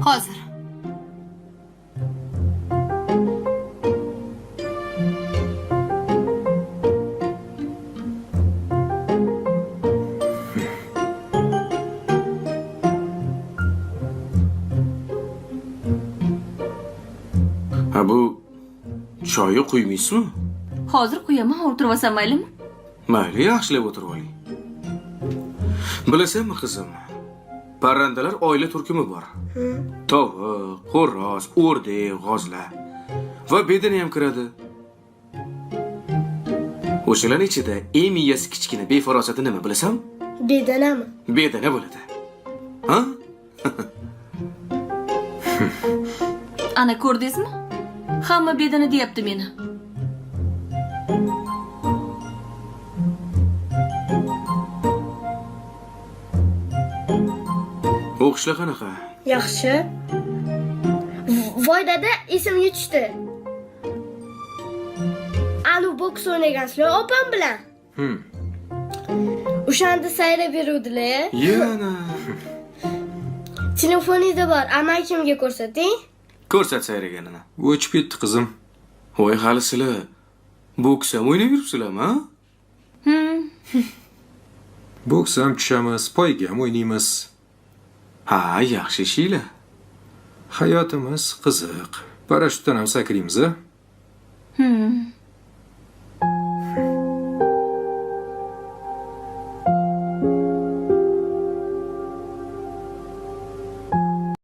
Hozir. Ha bu choyni quymaysizmi? Hozir quyaman, o'tirib olsam maylimi? Mayli, yaxshilab o'tirib oling. Bilasanmi qizim? Parrandalar oila turkumi bor. Tovuq, xo'roz, o'rdak, g'ozlar va bedana ham kiradi. O'shalar ichida eng miyasi kichkina befarosati nima bilasan? Bedanami? Bedana bo'ladi. Ha? Ana ko'rdingizmi? Hamma bedana deyapti meni. O'qishlar qanaqa? Yaxshi. Voy dada, esimga tushdi. Anu boks o'ynagansizlar opam bilan. O'shanda sayra beruvdilar. Yana. Telefoningizda bor, amakimga ko'rsating. Ko'rsat sayraganini. O'chib ketdi qizim. Voy, hali sizlar boks ham o'ynab yuribsizlarmi, ha? Boks ham tushamiz, poyga ham o'ynaymiz. Ha, yaxshi ishinglar. Hayotimiz qiziq. Parashyutdan ham sakraymiz-a?